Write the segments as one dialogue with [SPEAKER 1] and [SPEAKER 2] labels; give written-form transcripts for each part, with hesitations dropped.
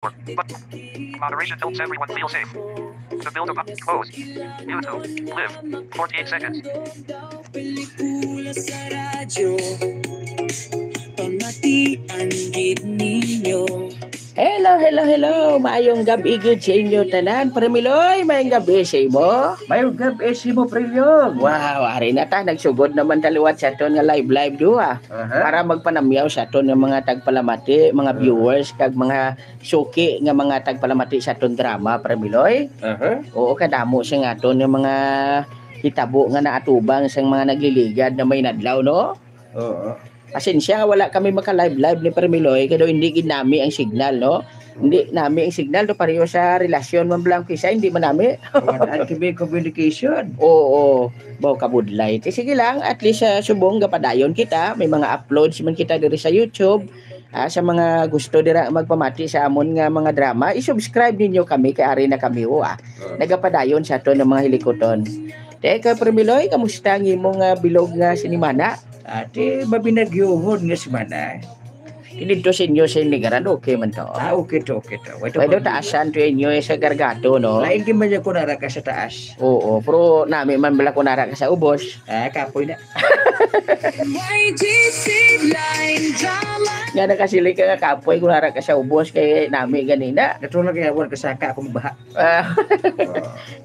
[SPEAKER 1] Button. Moderation helps everyone feel safe. To build a button. Close. YouTube. Live. 48 seconds.
[SPEAKER 2] Pelikula sa radyo, pamatian gid ninyo.
[SPEAKER 3] Hello. Maayong gabi gid sa inyo tanan. Premiloy, maayong gabi sa imo.
[SPEAKER 4] Mayroon gabi si mo prelyog.
[SPEAKER 3] Wow, ari na ta nagsugod naman taliwat sa aton nga live duha. Para magpanamyaw sa aton nga mga tagpalamati, mga viewers kag mga suki nga mga tagpalamati sa aton drama, Premiloy. Oo, kadamo sa nga aton nga mga hitabo nga naatubang sa mga nagliligad na may nadlaw, no?
[SPEAKER 4] Oo.
[SPEAKER 3] Pasensya, wala kami maka-live ni Premiloy kaya hindi gid nami ang signal, no? Hindi nami ang signal do pareho sa relasyon man blang kisa hindi man nami.
[SPEAKER 4] Wala kami communication.
[SPEAKER 3] Oo, baw kabudlay. Sige lang, at least subong gapadayon kita, may mga uploads man kita diri sa YouTube. Sa mga gusto dira magpamati sa amon nga mga drama, i-subscribe ninyo kami kay ari na kami nagapadayon sa aton ng mga hilikoton. Teka Premiloy, kamusta ang imong bilog nga sinimana?
[SPEAKER 4] Ate, mabinagyohon nga semana.
[SPEAKER 3] Dito sa inyo sa Iligaran, okay man to.
[SPEAKER 4] Okay to.
[SPEAKER 3] Pwede taasan to inyo sa Gargato, no?
[SPEAKER 4] Lain ka man niya kunara ka sa taas.
[SPEAKER 3] Oo, pero nami man bala kunara ka sa ubos.
[SPEAKER 4] Kapoy na.
[SPEAKER 2] YGC line drama.
[SPEAKER 3] Nga nakasili ka nga kapoy kunara ka sa ubos kay nami ganina.
[SPEAKER 4] Natulog kaya wala kasaka akong baha.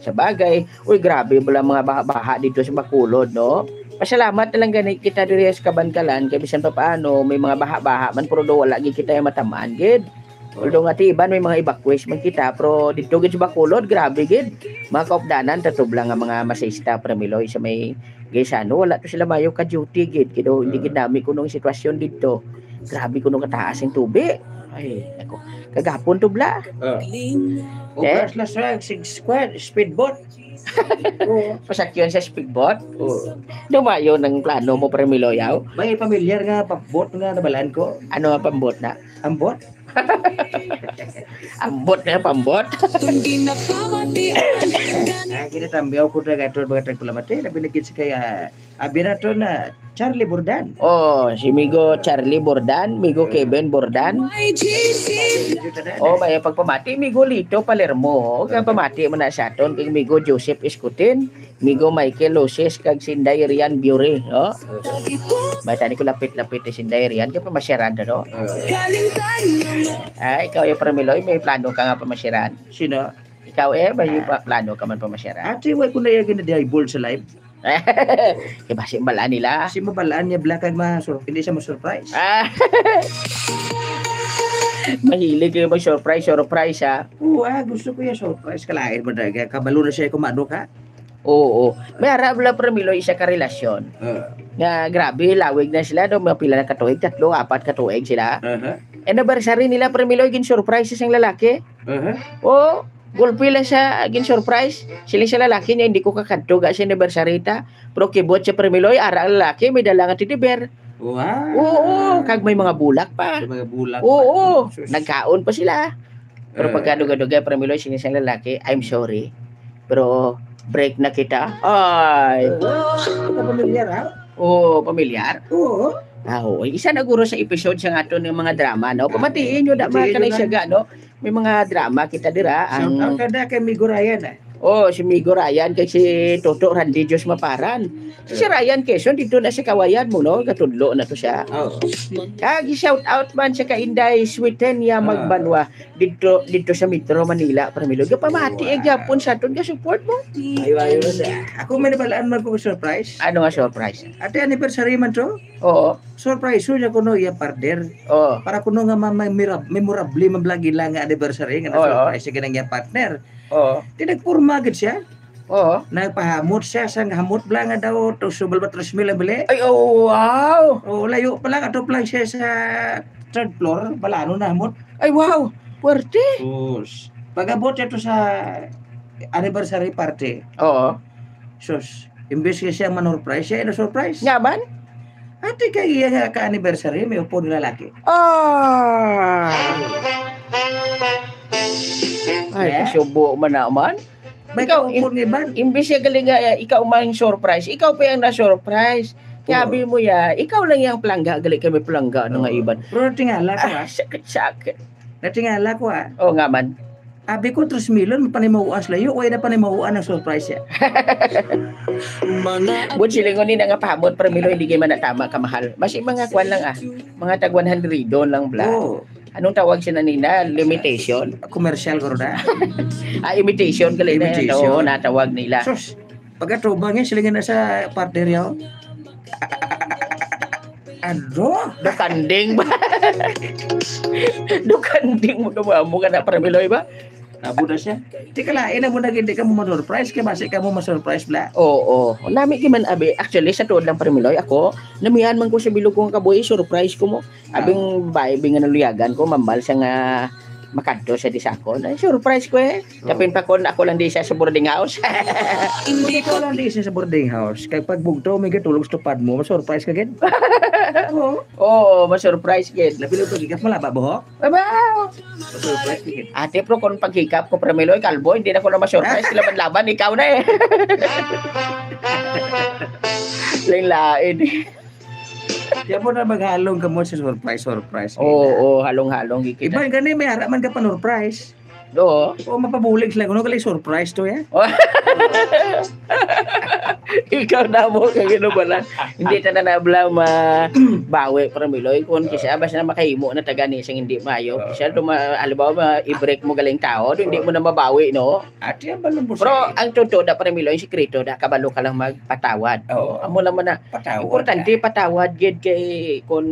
[SPEAKER 3] Sa bagay, uy grabe bala mga baha dito sa Bacolod, no? Pasalamat na lang gani kita diri sa Kabankalan kay bisan pa paano may mga baha-baha man pero do wala gid kita matamaan gid. Although nga tiban may mga evacuate man kita pero dito gid sa Bacolod grabe gid. Mga kaupdanan tatublang nga mga masista Premiloy sa may Gaisano wala to sila mayo ka duty gid kido hindi gid nami kunong sitwasyon dito. Grabe kuno kataas ang tubig. Ay nako kagapon tubla.
[SPEAKER 4] Obras la sa squad speedboat.
[SPEAKER 3] Pasakyan sa speedboat. Dumayo ng plano mo Premiloy yaw.
[SPEAKER 4] May pamilyar nga pambot nga nabalaan ko.
[SPEAKER 3] Ano ang pambot na?
[SPEAKER 4] Ambot?
[SPEAKER 3] Ambot na pambot.
[SPEAKER 2] Kundi na pamatian.
[SPEAKER 4] Kinatambiyaw ko na gato mga tagpulamate. Nabiligit sa kaya abirato na Charlie Bordan.
[SPEAKER 3] Oh, si Migo Charlie Bordan, Migo Kevin Bordan.
[SPEAKER 2] YGC.
[SPEAKER 3] Oh, may pagpamati Migo Lito Palermo. Kag pamati man na sa aton kay Migo Joseph Escutin, Migo Michael Loses kag Sinday Rian Biore, no? May tani ko lapit-lapit ni Sinday Rian kay pamasyaran no.
[SPEAKER 2] Kalimtan ng
[SPEAKER 3] Ay, ikaw yung Premiloy, may plano ka nga pamasyaran.
[SPEAKER 4] Sino?
[SPEAKER 3] Ikaw may plano ka man pamasyaran.
[SPEAKER 4] Ate, wala ko na yung ginadibol sa live.
[SPEAKER 3] Kaya basi bala nila.
[SPEAKER 4] Kasi mabalaan niya black and hindi siya ma-surprise.
[SPEAKER 3] Mahilig kayo mag-surprise ha.
[SPEAKER 4] Oo, gusto ko yung surprise. Kalain mo na, kabalo na siya kumano ka.
[SPEAKER 3] Oo. May harap lang Premiloy isa ka relasyon. Nga grabe, lawig na sila. No? Mga pila na katuig, 3, 4 katuig sila. Anniversary nila Premiloy, gin-surprise isang lalaki. Oo. Gulpi lang siya, gin-surprise. Sila sa lalaki niya, hindi ko kakadto sa anniversary ta. Pero kibot siya Premiloy, ara ang lalaki, may dala nga titiber.
[SPEAKER 4] Wow.
[SPEAKER 3] Oo, kag may mga bulak pa.
[SPEAKER 4] May mga bulag.
[SPEAKER 3] Oo,
[SPEAKER 4] Sus.
[SPEAKER 3] nagkaon pa sila. Pero pagka duga-duga Premiloy, sinisang lalaki, I'm sorry. Pero break na kita. Ay.
[SPEAKER 4] Ito pamilyar ha?
[SPEAKER 3] Oo, pamilyar.
[SPEAKER 4] Oo.
[SPEAKER 3] Oo, isa na guro sa episode sa aton ng mga drama, no? Pamatiin nyo da mga
[SPEAKER 4] Pamatiin
[SPEAKER 3] kanay
[SPEAKER 4] nyo
[SPEAKER 3] siya ga, no? May mga drama kita dira.
[SPEAKER 4] Shout out ka na kay Migo Ryan
[SPEAKER 3] Si Migo Ryan kay si Toto Randy Diyos Maparan. Si Ryan Quezon dito na sa kawayan mo, no? Katudlo na to siya.
[SPEAKER 4] Oo.
[SPEAKER 3] Shout out man sa Kainday Switenia Magbanwa dito sa Metro Manila Premilo. Pamati ang gyapon sa aton support mo.
[SPEAKER 4] Ayo na. Ako may nabalaan man ko surprise.
[SPEAKER 3] Ano nga surprise?
[SPEAKER 4] Ate anniversary man to.
[SPEAKER 3] Oo.
[SPEAKER 4] Surprise so kuno iya partner.
[SPEAKER 3] Oo.
[SPEAKER 4] Para kuno nga memorable man blagi lang nga anniversary nga surprise sa ganang iya partner.
[SPEAKER 3] Oo.
[SPEAKER 4] Tinagpurma gid siya.
[SPEAKER 3] Oo.
[SPEAKER 4] Nagpahamot siya sa hamot bla nga daw to subal ba 3,000 ang bili.
[SPEAKER 3] Ay, wow.
[SPEAKER 4] Oh, layo pa lang ato pa lang siya sa third floor, balano na hamot.
[SPEAKER 3] Ay, wow. Puwerte.
[SPEAKER 4] Sus. Pag-abot ito sa anniversary party.
[SPEAKER 3] Oo.
[SPEAKER 4] Sus, imbes siya manurprise, siya na surprise.
[SPEAKER 3] Nyaman?
[SPEAKER 4] Ate kay iya nga ka-anniversary, may upo ni lalaki.
[SPEAKER 3] Ay, kasubo man naman.
[SPEAKER 4] May
[SPEAKER 3] Ikaw,
[SPEAKER 4] upo ni Ban.
[SPEAKER 3] Imbis siya galing nga, ikaw mang surprise. Ikaw pa yung na-surprise. Sabi mo ikaw lang yung plangga. Galing kami plangga ng nga iban.
[SPEAKER 4] Pero tingala ko ha.
[SPEAKER 3] Sakit-sakit.
[SPEAKER 4] Natingala ko
[SPEAKER 3] Oo nga man.
[SPEAKER 4] Abi ko 3 million panimawaan sila yun. Way na panimawaan ang surprise ya.
[SPEAKER 3] Bud silingon ni nga pahamot Premiloy hindi kay man natama kamahal. Mas mga kwan lang mga tag 100 doon lang bla.
[SPEAKER 4] Oh,
[SPEAKER 3] Anong tawag siya nina? Limitation.
[SPEAKER 4] commercial ko na.
[SPEAKER 3] Imitation gali na
[SPEAKER 4] Imitation.
[SPEAKER 3] natawag nila.
[SPEAKER 4] Sus, pagkatubang silingan na sa partner yun. Ano?
[SPEAKER 3] Dukanding ba? Dukanding mo mo ka na Premiloy ba?
[SPEAKER 4] Nabo na siya. Di ka lain na mo na hindi ka mo ma-surprise. Kaya basi ka mo ma-surprise bla.
[SPEAKER 3] Oo. Nami man abi actually sa tuod lang Premiloy ako namihan man ko sa bilog kong kaboy surprise ko mo. Abing baby nga naluyagan ko mambal sa nga makadto sa disakon. Ay surprise ko Kapin pa kon ako lang di siya sa boarding house.
[SPEAKER 4] Hindi ko lang di siya sa boarding house. Kaya pag bugto, may gatulog sa tupad mo, ma-surprise ka gid. Oo.
[SPEAKER 3] Oo, ma-surprise gid.
[SPEAKER 4] Labi lang pagkikap malaba buhok.
[SPEAKER 3] Aba.
[SPEAKER 4] Ma-surprise ka gid.
[SPEAKER 3] Ate pro kon paghikap ko Premiloy kalbo hindi na ko na ma-surprise laban ikaw na Lain-lain.
[SPEAKER 4] Diyan mo na maghalong ka mo sa surprise.
[SPEAKER 3] Oo, halong-halong gikita.
[SPEAKER 4] Iba gani may harap man ka pa surprise.
[SPEAKER 3] Oo.
[SPEAKER 4] O mapabulig sila kuno kali surprise to ya.
[SPEAKER 3] Ikaw na mo kay ginubalan. Hindi ta na nabla mabawi Premiloy kun kisa basta na makahimo na taga ni sing hindi maayo. Kisa halimbawa i-break mo galing tao, hindi mo na mabawi no.
[SPEAKER 4] Ati ang balon mo.
[SPEAKER 3] Pero ang totoo da Premiloy sikreto da kabalo ka lang magpatawad.
[SPEAKER 4] Oo.
[SPEAKER 3] Amo lang man na
[SPEAKER 4] Patawad.
[SPEAKER 3] importante patawad gid kay kun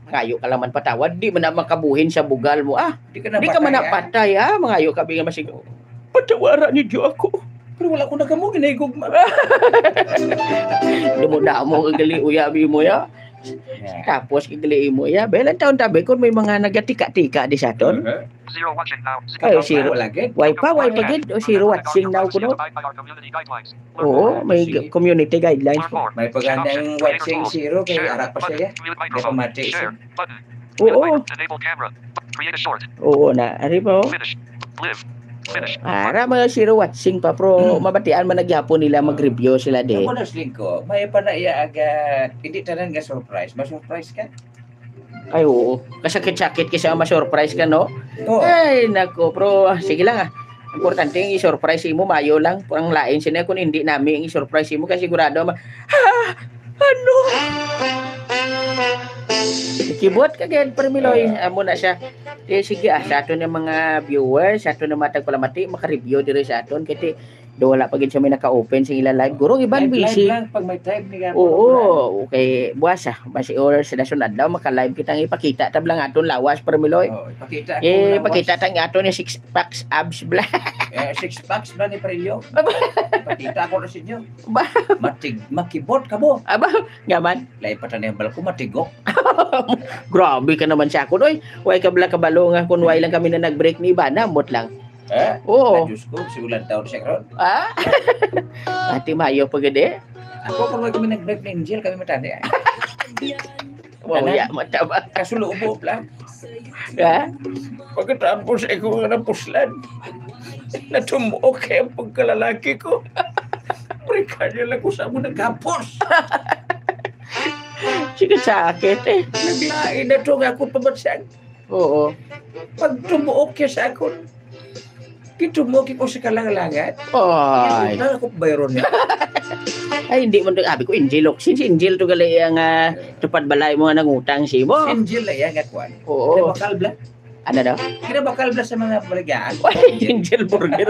[SPEAKER 3] kayo ka lang man patawad, di man na makabuhin sa bugal mo.
[SPEAKER 4] Di ka na
[SPEAKER 3] Di ka man napatay mangayo ka binga masig. Patawaran ni Diyo ako.
[SPEAKER 4] Pero wala ko na kamo ginigog ma.
[SPEAKER 3] Dumuna mo kagali uyabi mo ya. Tapos kagali mo ya. Belan taon tabi kun may mga nagatika-tika di saton.
[SPEAKER 1] Zero watching now.
[SPEAKER 3] Ay zero.
[SPEAKER 4] Wala gid.
[SPEAKER 3] Way pa gid o zero watching now kuno. Oo, may community guidelines.
[SPEAKER 4] May pagandang watching zero kay ara pa siya. Kaya pamati siya.
[SPEAKER 1] Button.
[SPEAKER 3] Oo.
[SPEAKER 1] Enable camera. Create a short.
[SPEAKER 3] Oo na. Ari po.
[SPEAKER 1] Finish. Live. Finish.
[SPEAKER 3] Ara mga zero watching pa pro mabatian man nagyapon nila mag-review sila di.
[SPEAKER 4] Ako na ko, may pa na iya agad. Hindi tanan nga surprise. Ma-surprise ka?
[SPEAKER 3] Ay oo. Kasakit-sakit kasi ma-surprise ka no.
[SPEAKER 4] Oo.
[SPEAKER 3] Ay nako pro sige lang Importante yung i-surprise mo mayo lang. Ang lain sila kung hindi namin i-surprise mo kasi sigurado ano? Kibot kagad Premiloy amo na siya. Sige sa aton ng mga viewers, sa aton ng matag palamati maka-review diri sa aton kiti do wala pa gid sa may naka-open sa ila live. Guro iban busy.
[SPEAKER 4] Live lang pag may time ni
[SPEAKER 3] Oo, okay. Buwas basi or sa nasun adlaw maka-live kitang ipakita tablang aton lawas Premiloy.
[SPEAKER 4] Ipakita
[SPEAKER 3] Pakita tang aton yung 6 packs abs bla.
[SPEAKER 4] 6 packs ba ni Perillo? Ipakita ko na sa inyo.
[SPEAKER 3] Ba,
[SPEAKER 4] Makibot ka mo.
[SPEAKER 3] aba, gaman.
[SPEAKER 4] Lain pa tanay bal ko matigok.
[SPEAKER 3] Grabe ka naman sa ako, doy. Way ka bala kabalo nga kun way lang kami na nag-break ni Ibana, mot lang. Oo.
[SPEAKER 4] Diyos ko, sigulan taon siya karon.
[SPEAKER 3] Ati mayo pa gede.
[SPEAKER 4] Ako kung kami nag-break ni Angel, kami matanda.
[SPEAKER 3] Wow, ya mata ba.
[SPEAKER 4] Kasuloob lang.
[SPEAKER 3] Ha?
[SPEAKER 4] Pagkatapos ako nga napuslan, natumuok kaya ang pagkalalaki ko. Mereka niya lang ko sa mo nagkapos.
[SPEAKER 3] Sige sakit
[SPEAKER 4] Naglain na ito nga ako pamansang.
[SPEAKER 3] Oo.
[SPEAKER 4] Pag tumuok kaya sa ako, kitumuok ko sa kalangalangan.
[SPEAKER 3] Ay.
[SPEAKER 4] Ay, ako bayron niya.
[SPEAKER 3] Ay, hindi mo sabi ko Angel. Si Angel to gali ang tupad balay mo nga nangutang si mo.
[SPEAKER 4] Angel na yan, gatwan.
[SPEAKER 3] Oo.
[SPEAKER 4] Kinabakal bla.
[SPEAKER 3] Ano daw?
[SPEAKER 4] Kinabakal bla sa mga balagaan.
[SPEAKER 3] Ay, Angel Burger.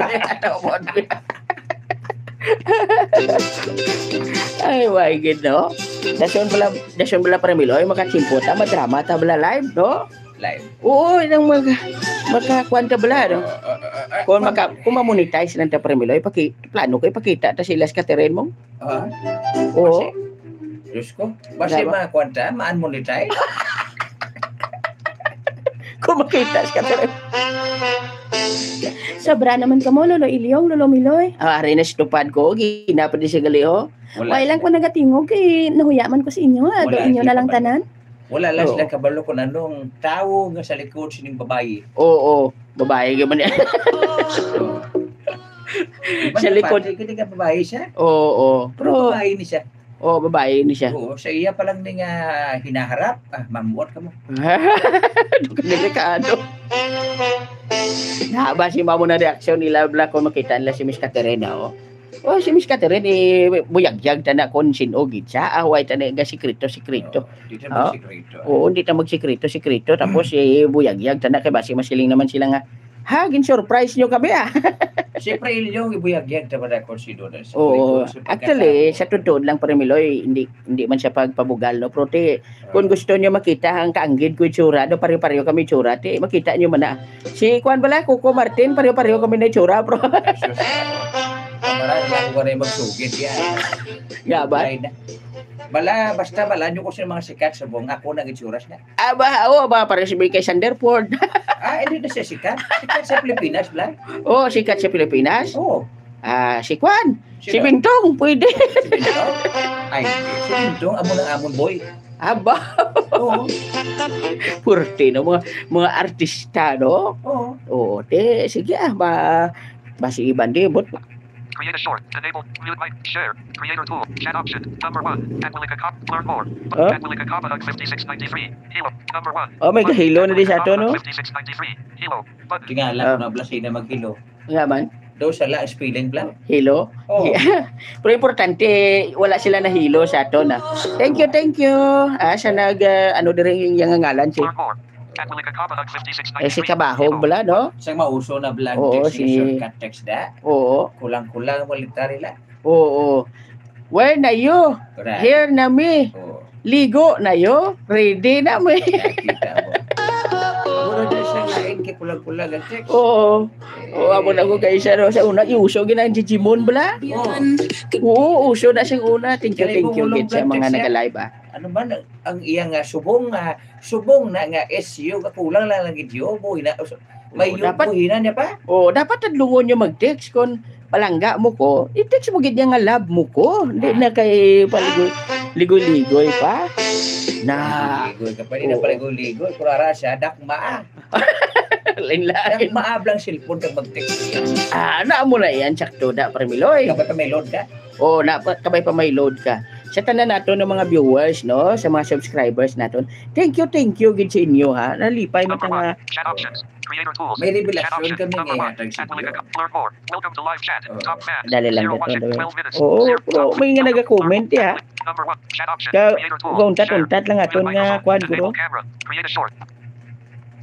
[SPEAKER 3] Ay, my God, no? Dason pala Premiloy, makachimpo ta, madrama ta bala live, no?
[SPEAKER 4] Live.
[SPEAKER 3] Oo, nang makakuan ta bala, no? Kung ma-monetize lang ta Premiloy, plano ko ipakita ta sila sa katerin mo. Oo.
[SPEAKER 4] Diyos ko. Basta mga kwanta, ma-monetize.
[SPEAKER 3] Kung makita sa katerin. Sobra naman ka mo, Lolo Ilyong, Lolo Miloy. Ari na stupad ko, ginapad di siya gali, Wala lang ko nagatingog, nahuyaman ko sa inyo, do inyo na lang tanan.
[SPEAKER 4] Wala lang sila kabalo kung anong tao nga sa likod sining babae.
[SPEAKER 3] Oo, babae ka man yan.
[SPEAKER 4] Sa likod. Hindi ka babae siya?
[SPEAKER 3] Oo.
[SPEAKER 4] Pero babae ni siya.
[SPEAKER 3] O, babae ni siya.
[SPEAKER 4] Oo, sa iya pa lang ning hinaharap. Mamuot ka mo.
[SPEAKER 3] Delikado. Nahaba si mamo na reaksyon nila bla kung makita nila si Miss Catherine o. O si Miss Catherine buyagyag ta na kon sinugid siya. Away ta na nga sikreto.
[SPEAKER 4] Dito
[SPEAKER 3] Oh.
[SPEAKER 4] mo sikreto.
[SPEAKER 3] Oo, hindi ta magsikreto tapos buyagyag ta na kay basi masiling naman sila nga ha, gin-surprise nyo kami
[SPEAKER 4] Siyempre, yung ibuyagyag ta ba na konsidor sa
[SPEAKER 3] Oo,
[SPEAKER 4] pelikula, sa
[SPEAKER 3] actually,
[SPEAKER 4] pagkatao.
[SPEAKER 3] sa totoo lang Parimiloy, hindi man siya pagpabugal, no? Pero kung gusto niyo makita ang kaanggid ko itsura, no? Pareho-pareho kami itsura, makita niyo man na. Si Juan bala, Coco Martin, pareho-pareho kami na itsura, bro.
[SPEAKER 4] Marami ako na yung magsugid yan.
[SPEAKER 3] Nga ba?
[SPEAKER 4] Basta bala nyo ko sa mga sikat sa buong ako nang itsuras na.
[SPEAKER 3] Pareho si kay Sanderford.
[SPEAKER 4] Hindi na siya sikat. Sikat sa Pilipinas, Blan.
[SPEAKER 3] Sikat sa Pilipinas.
[SPEAKER 4] Oo.
[SPEAKER 3] Si Juan, si
[SPEAKER 4] Sino?
[SPEAKER 3] Bintong, pwede.
[SPEAKER 4] Si Bintong? Si Bintong, amon boy.
[SPEAKER 3] Aba,
[SPEAKER 4] Oo.
[SPEAKER 3] purti, no? Mga artista, no?
[SPEAKER 4] Oo.
[SPEAKER 3] Oo, sige basi iban di, but
[SPEAKER 1] Create a short. Enable. Mute mic. Share. Creator tool. Chat option. Number 1. Anwilika Cop. Learn more.
[SPEAKER 3] Huh?
[SPEAKER 1] Anwilika Cop. 5693. Hilo. Number 1.
[SPEAKER 3] may kahilo na di sa ato, no?
[SPEAKER 1] 5693. Hilo. Button.
[SPEAKER 4] Tingala ko na blasay na maghilo.
[SPEAKER 3] Nga man,
[SPEAKER 4] Daw sa la spelling, Blan.
[SPEAKER 3] hilo.
[SPEAKER 4] Oo.
[SPEAKER 3] Pero importante, wala sila na hilo sa ato na. Thank you. Sa ano din yung ngalan si
[SPEAKER 1] Learn more. Anwilika Cop. 5693.
[SPEAKER 3] si Kabahog bala, no?
[SPEAKER 4] Sa mauso na Blan.
[SPEAKER 3] Oo,
[SPEAKER 4] text na
[SPEAKER 3] si-
[SPEAKER 4] shortcut text da.
[SPEAKER 3] Oo.
[SPEAKER 4] Kulang-kulang military la.
[SPEAKER 3] Oo. Where na yo?
[SPEAKER 4] Correct.
[SPEAKER 3] Here na mi.
[SPEAKER 4] Oo.
[SPEAKER 3] Ligo na yo. Ready na mi.
[SPEAKER 4] Nakita mo. Mura dyan siya lain kay kulang-kulang ang text.
[SPEAKER 3] Oo. Amo na ko kay siya no. Sa una, iuso ginang Digimon bala. Oo, uso na siyang una. Thank you gid sa mga nag-live
[SPEAKER 4] Ano man ang iyang subong na nga SU kulang lang lang gidyo buhina may
[SPEAKER 3] Oo, dapat-
[SPEAKER 4] buhina niya pa.
[SPEAKER 3] Dapat tadlungon nyo mag-text kung palangga mo ko. I-text mo gid nga love mo ko. Hindi na kay ligoy-ligoy pa. Na,
[SPEAKER 4] Ligoy ka pa rin na paligoy-ligoy. Kurara siya dakma.
[SPEAKER 3] lain-lain.
[SPEAKER 4] Dakma ablang cellphone kag mag-text.
[SPEAKER 3] Na mo na yan, sakto da, Parmiloy.
[SPEAKER 4] Kapag may load ka.
[SPEAKER 3] Kabay pa may load ka. Sa tanan nato ng mga viewers, no, sa mga subscribers naton. Thank you gid sa inyo ha. Nalipay mo
[SPEAKER 1] Number
[SPEAKER 3] nga
[SPEAKER 1] 1. Chat options. Creator tools.
[SPEAKER 4] May
[SPEAKER 1] Chat
[SPEAKER 4] revelasyon
[SPEAKER 1] option.
[SPEAKER 4] kami
[SPEAKER 1] Number 1.
[SPEAKER 4] ngayon sa
[SPEAKER 1] Anwilika
[SPEAKER 4] studio.
[SPEAKER 1] Cop. Learn more. Welcome to live chat. Top fan.
[SPEAKER 3] Dali lang
[SPEAKER 1] Zero
[SPEAKER 3] dito.
[SPEAKER 1] watching. 12 minutes.
[SPEAKER 3] Oo,
[SPEAKER 1] Zero
[SPEAKER 3] pero
[SPEAKER 1] top.
[SPEAKER 3] may nga nag-comment ya.
[SPEAKER 1] Number 1. Chat option.
[SPEAKER 3] Ka
[SPEAKER 1] Creator tools.
[SPEAKER 3] kung
[SPEAKER 1] Share.
[SPEAKER 3] tatuntat lang aton
[SPEAKER 1] Mute
[SPEAKER 3] nga
[SPEAKER 1] microphone.
[SPEAKER 3] kwan
[SPEAKER 1] Enable
[SPEAKER 3] guro.
[SPEAKER 1] camera. Create a short.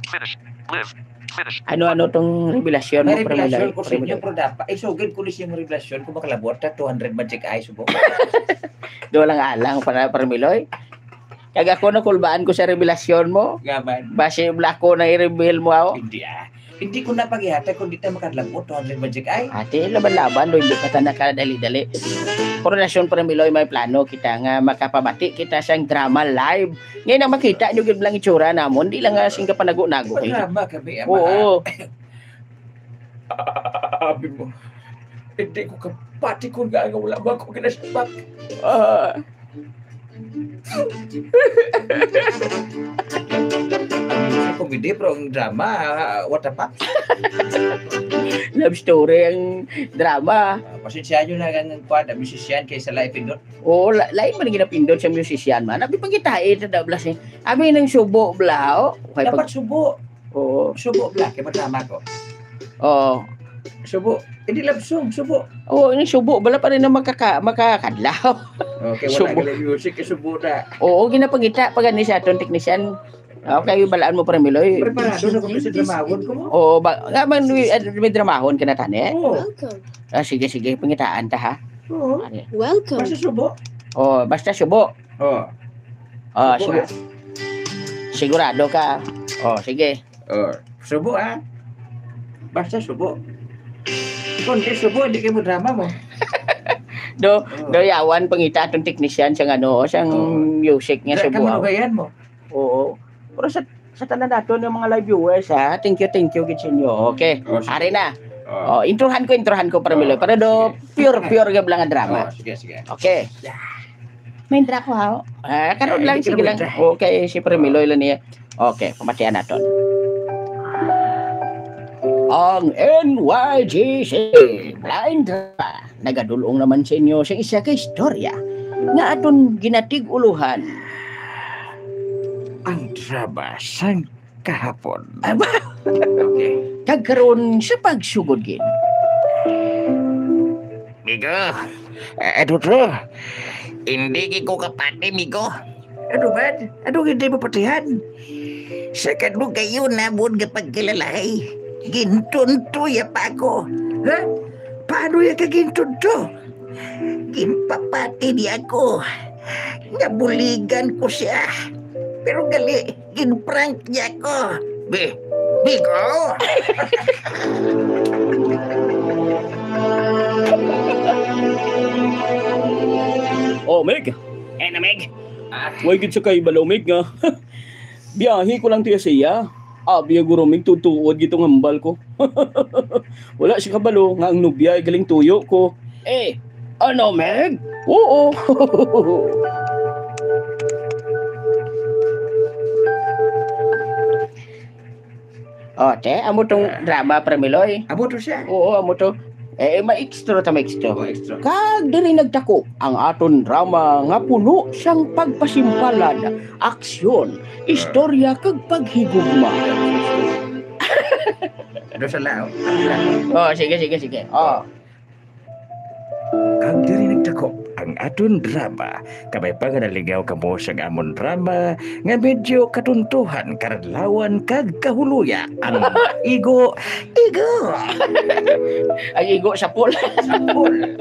[SPEAKER 1] Finish. Live. Finish.
[SPEAKER 3] Ano tong revelasyon mo
[SPEAKER 4] May revelasyon ko sa inyo
[SPEAKER 3] Parmiloy?
[SPEAKER 4] pero dapat isugid ko ni yung revelasyon kung makalabot ta 200 magic eyes subong.
[SPEAKER 3] Do lang alang para Parmiloy. Kag ako na kulbaan ko sa revelasyon mo.
[SPEAKER 4] Gaman.
[SPEAKER 3] Base blako na i-reveal mo ako.
[SPEAKER 4] Hindi ko na pagihata kung di tayo makalabot 200 magic eye.
[SPEAKER 3] Ate, laban-laban, do hindi pa ta nakadali-dali. Koronasyon Parmiloy may plano kita nga makapabati kita sa drama live. Ngayon ang makita nyo gid lang itsura namon, di lang nga sing kapanago-nago kayo.
[SPEAKER 4] Drama kami.
[SPEAKER 3] Oo.
[SPEAKER 4] Abi mo. Hindi ko kapati kung nga wala ba ako kinasabak.
[SPEAKER 3] Ah,
[SPEAKER 4] Ang komedi pero ang drama, what the fuck?
[SPEAKER 3] love story ang drama.
[SPEAKER 4] Pasensya nyo na ang kwad, ang musician kaysa live pindot.
[SPEAKER 3] Oo, lain man ginapindot sa musician man. Abi pagkitain sa dablas eh. Abi nang subo blao. Okay
[SPEAKER 4] Dapat
[SPEAKER 3] pag
[SPEAKER 4] subo.
[SPEAKER 3] Oo.
[SPEAKER 4] Subo black, kaya drama ko.
[SPEAKER 3] Oo.
[SPEAKER 4] Subo. Hindi love song, subo.
[SPEAKER 3] Oo, ini subo bala pa rin na makakadlaw.
[SPEAKER 4] Okay,
[SPEAKER 3] Subo.
[SPEAKER 4] wala ka music, kaya subo na.
[SPEAKER 3] Oo, ginapangita pag ani sa aton technician. Okay, balaan mo Parmiloy.
[SPEAKER 4] Preparado na kung sa dramawon ko mo.
[SPEAKER 3] Oo, nga man may dramahon ka na tani.
[SPEAKER 4] Oo.
[SPEAKER 2] Welcome.
[SPEAKER 3] Sige, pangitaan ta ha.
[SPEAKER 4] Oo.
[SPEAKER 2] Welcome.
[SPEAKER 4] Basta subo.
[SPEAKER 3] Basta subo.
[SPEAKER 4] Oo. Subo,
[SPEAKER 3] Sige. Sigurado ka. Sige.
[SPEAKER 4] Subo ah. Basta subo. Kung di subo, hindi kayo mo drama mo.
[SPEAKER 3] Do
[SPEAKER 4] Oo.
[SPEAKER 3] yawan pangita atong technician sa siyang
[SPEAKER 4] Oo.
[SPEAKER 3] music nga
[SPEAKER 4] Dra ka
[SPEAKER 3] subo.
[SPEAKER 4] manugayan mo.
[SPEAKER 3] Oo. Pero sa tanan nato ng mga live viewers ha. Thank you gid sa inyo. Okay.
[SPEAKER 4] Sige.
[SPEAKER 3] Ari na.
[SPEAKER 4] Oo.
[SPEAKER 3] Introhan ko Parmiloy para do pure gab lang ang drama.
[SPEAKER 4] Sige.
[SPEAKER 3] Okay. May intro ko ha. Karon lang
[SPEAKER 4] Hindi ka
[SPEAKER 3] sige
[SPEAKER 4] na
[SPEAKER 3] lang.
[SPEAKER 4] may intro.
[SPEAKER 3] Okay, si Parmiloy lang niya. Okay, pamatian naton. Ang NYGC Blind Drama nagadulong naman sa inyo sa isa ka istorya nga aton ginatig uluhan.
[SPEAKER 4] Ang drama sang kahapon.
[SPEAKER 3] Aba,
[SPEAKER 4] Okay.
[SPEAKER 3] kagkaroon sa pagsugod gin.
[SPEAKER 4] Migo, ano to? Hindi ko kapati, Migo. Ano ba? Ano hindi mo patihan? Sa kanong kayo namon nga pagkilalay, gintuntuya pa ako. Ha? Paano yung kagintunto? Ginpapati niya ako. Nabuligan ko siya. Pero gali, ginprank niya ako. Migo!
[SPEAKER 5] Oh, Meg.
[SPEAKER 4] Ano, Meg?
[SPEAKER 5] Huwag gid sa kay balaw, Meg nga. Biyahe ko lang tiya siya. Abi guro Meg tutuod gitong hambal ko. Wala si kabalo nga ang nubya ay galing tuyo ko.
[SPEAKER 3] Eh, ano, Meg?
[SPEAKER 5] Oo.
[SPEAKER 3] O, te, amo tong drama, Premiloy.
[SPEAKER 4] Abo to siya.
[SPEAKER 3] Oo, amo to. Maikstro ta maikstro.
[SPEAKER 4] Extra.
[SPEAKER 3] Kag diri nagdako ang aton drama nga puno siyang pagpasimpalan, aksyon, istorya kag paghigugma.
[SPEAKER 4] Ano sa lao?
[SPEAKER 3] Oh, sige. Oh.
[SPEAKER 4] Ang diri nagdako ang aton drama. Kabay pa nga naligaw ka mo sa amon drama nga medyo katuntuhan, karadlawan, kag kahuluya. Ang igo.
[SPEAKER 3] Ay igo sa pool.
[SPEAKER 4] Sapol.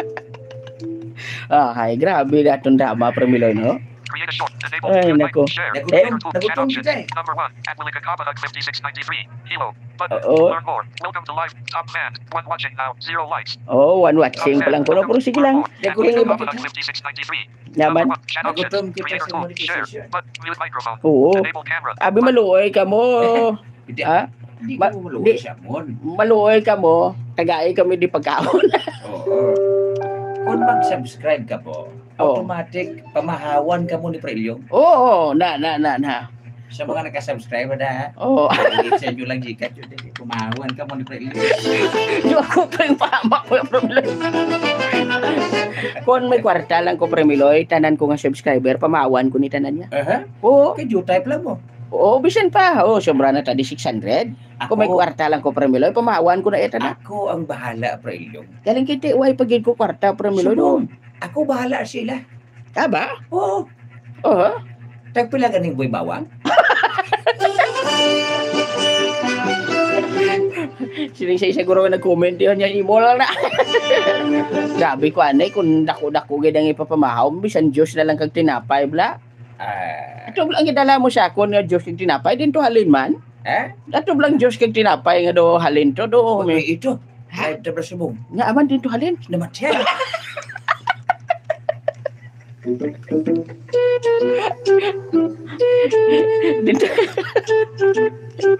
[SPEAKER 3] Hay, grabe na itong drama, Premiloy, no?
[SPEAKER 1] Create a short. Disable.
[SPEAKER 3] Ay,
[SPEAKER 1] Invite.
[SPEAKER 3] nako.
[SPEAKER 1] Share.
[SPEAKER 4] Nagutom-
[SPEAKER 1] Chat
[SPEAKER 4] nagutom
[SPEAKER 1] options.
[SPEAKER 4] kita eh.
[SPEAKER 1] Number 1. At Wilikakapahag 5693. Hilo. Button.
[SPEAKER 3] Oo.
[SPEAKER 1] Learn more. Welcome to live. Top fan. One watching now. 0 likes.
[SPEAKER 3] Oh, one watching pa lang ko. Pero sige lang.
[SPEAKER 4] Nagutom ba
[SPEAKER 1] Wilikakapahag
[SPEAKER 4] kita?
[SPEAKER 1] 5693.
[SPEAKER 3] Naman.
[SPEAKER 1] Number 1. Chat options.
[SPEAKER 4] Nagutom kita
[SPEAKER 1] Creator
[SPEAKER 4] sa
[SPEAKER 1] tool. Share.
[SPEAKER 4] monetization.
[SPEAKER 1] But mute microphone.
[SPEAKER 3] Oo.
[SPEAKER 1] Enable camera.
[SPEAKER 3] Abi maluoy ka mo.
[SPEAKER 4] Hindi.
[SPEAKER 3] Ha?
[SPEAKER 4] Hindi
[SPEAKER 3] Ma-
[SPEAKER 4] ko
[SPEAKER 3] di-
[SPEAKER 4] maluwi siya mon.
[SPEAKER 3] Maluoy ka mo. Tagay kami di pagkaon.
[SPEAKER 4] Oo. Kung mag-subscribe ka po,
[SPEAKER 3] Oo.
[SPEAKER 4] automatic pamahawan ka mo ni Prelyong.
[SPEAKER 3] Oo, na.
[SPEAKER 4] Sa mga nakasubscribe na ha.
[SPEAKER 3] Oo.
[SPEAKER 4] Sa inyo lang jikat yun. Pumahawan ka mo ni Prelyong.
[SPEAKER 3] Di ako pa yung pahamak ko yung Premiloy. Kung may kwarta lang ko, Premiloy, tanan ko nga subscriber, pamawan ko ni tanan niya.
[SPEAKER 4] Aha.
[SPEAKER 3] Oo.
[SPEAKER 4] Okay, type lang mo.
[SPEAKER 3] Oo, bisan pa. Oo, sobra na tadi 600. Kung may kwarta lang ko, Premiloy, pamawan ko na ito na.
[SPEAKER 4] Ako ang bahala, Prelyong.
[SPEAKER 3] Galing kita, uhay pagin ko kwarta, Premiloy.
[SPEAKER 4] Subong. Ako bahala sila.
[SPEAKER 3] Aba?
[SPEAKER 4] Oo.
[SPEAKER 3] Oo.
[SPEAKER 4] Tagpila ganing boy bawang.
[SPEAKER 3] Sining siguro nag-comment yun niya, imo lang na. Sabi ko, anay, kung dako-dako gidang ipapamahaw, bisan Diyos na lang kag tinapay, bla. Ito lang gidala mo sa ako nga Diyos kag tinapay, din to halin man. Ito lang Diyos kag tinapay nga do halin to, do.
[SPEAKER 4] May
[SPEAKER 3] May,
[SPEAKER 4] ito. Live na ba subong?
[SPEAKER 3] nga aman din to halin.
[SPEAKER 4] Namatyan.
[SPEAKER 3] Dito.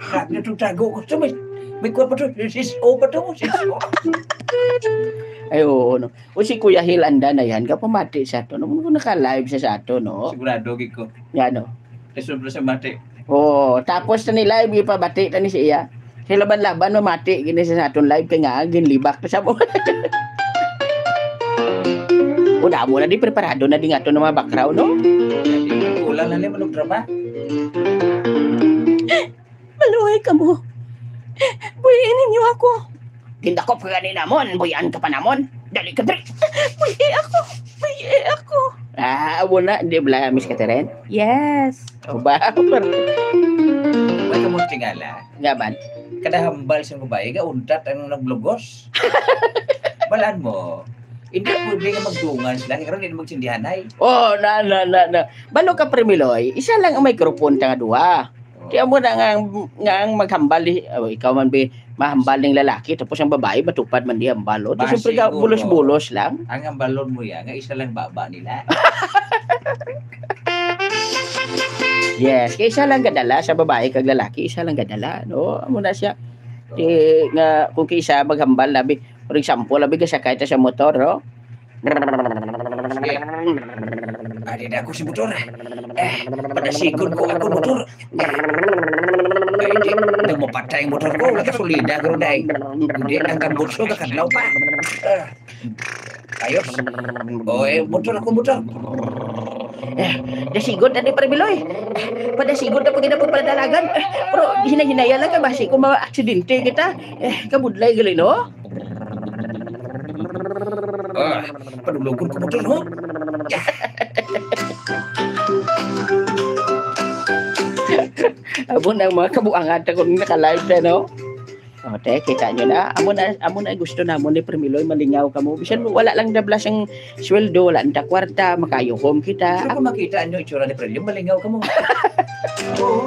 [SPEAKER 4] Grabe na itong tago ko. So, may kuha pa ito. Sis-o pa ito. Sis-o.
[SPEAKER 3] Ay, oo, no. O si Kuya Hilanda na yan, kapamati sa to. Nung naka-live siya sa to, no?
[SPEAKER 4] Sigurado, Giko.
[SPEAKER 3] Yan, no.
[SPEAKER 4] Resolve sa mati.
[SPEAKER 3] Oo, tapos na ni live, ipabati na ni siya. Sa laban-laban, mamati, gini sa atong live, kaya nga, ginlibak na sa mo. Una mo na di preparado na di nga to ng mga background, no?
[SPEAKER 4] Kulang na naman ng drama.
[SPEAKER 3] Maluhay ka mo. Buyin ninyo ako. Gindakop ka ganina mon, buyan ka pa namon. Dali ka, dali. Buyi ako. Abo na, di ba, Miss Catherine? Yes. O ba?
[SPEAKER 4] Huwag ka mong tingala.
[SPEAKER 3] Gaban.
[SPEAKER 4] Kada hambal sa babae, ka untat ang naglugos. Balaan mo. Hindi pwede nga magdungan sila. Kaya hindi magsindihanay.
[SPEAKER 3] Oh, na. Balo ka, Premiloy, isa lang ang microphone ta nga duha. Kaya mo na nga ang maghambal, ikaw man be mahambal ng lalaki, tapos ang babae, matupad man di hambalo. Tapos siyempre ka,
[SPEAKER 4] Siguro.
[SPEAKER 3] bulos-bulos lang.
[SPEAKER 4] Ang hambalon mo yan, nga isa lang baba nila.
[SPEAKER 3] Yes, kaya isa lang gadala sa babae kag lalaki, isa lang gadala, no? Amo na siya. Di nga kung kisa maghambal labi, for example, labi ka sakay ta sa motor, no?
[SPEAKER 4] Adi na ako si motor. Padasikon ko ako motor. Hindi mo patay ang motor ko. Nakasolida ko rin. Hindi, ang kambutso kakadlaw pa. Ayos. Motor ako, motor.
[SPEAKER 3] Dasigod na di Parmiloy. Padasigod na pag pagpadalagan. Pero hinay-hinaya lang ka basi kung ma-aksidente kita. Kabudlay gali no?
[SPEAKER 4] Padulugod ko motor, no?
[SPEAKER 3] Amo na mga kabuangan ta kung naka-live na no? O, te, kita nyo na. Amo na gusto na mo ni Premiloy, malingaw ka mo. Bisan wala lang dablas ang sweldo, wala ang kwarta, makayukom kita.
[SPEAKER 4] Pero kung makita nyo itsura ni Prelio, malingaw ka mo. Oo.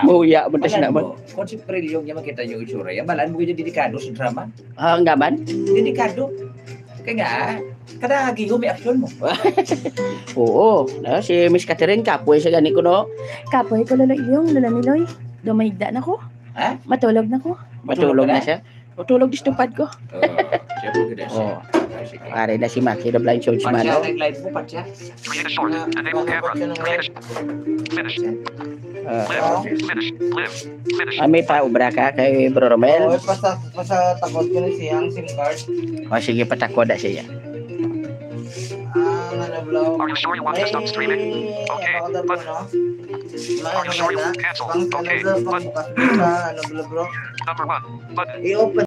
[SPEAKER 3] Muya mo tas naman.
[SPEAKER 4] Kung si Prelio niya makita nyo itsura, yan malaan mo yung dedikado sa drama.
[SPEAKER 3] Ang gaman?
[SPEAKER 4] Dedikado. Kaya nga, kada gigo may aksyon mo.
[SPEAKER 3] Oo. No, si Miss Catherine, kapoy sa gani ko, no? Kapoy ko lalo iyong, lalo Miloy. Dumayigda na ko.
[SPEAKER 4] Ha?
[SPEAKER 3] Matulog na ko.
[SPEAKER 4] Matulog
[SPEAKER 3] Matulog na
[SPEAKER 4] na?
[SPEAKER 3] siya. Matulog di stupad ko.
[SPEAKER 4] Siya po ganda siya.
[SPEAKER 3] Oo. Pare na si Maki, the blind show si
[SPEAKER 4] Patsya,
[SPEAKER 3] Mano.
[SPEAKER 4] nag-live mo, Patsya.
[SPEAKER 1] Create a short. Enable camera. Create a finish. Live. Finish. Live. Finish.
[SPEAKER 3] May paubra ka kay Bro Romel.
[SPEAKER 6] Pasa takot ko na siyang SIM card.
[SPEAKER 3] O sige, patakwa da siya.
[SPEAKER 6] Nalablaw.
[SPEAKER 1] Are you sure you want to stop streaming? Okay, but- Are you sure you won't cancel? Okay, but-
[SPEAKER 6] Nalablaw bro.
[SPEAKER 1] Number 1. Button.
[SPEAKER 6] I-open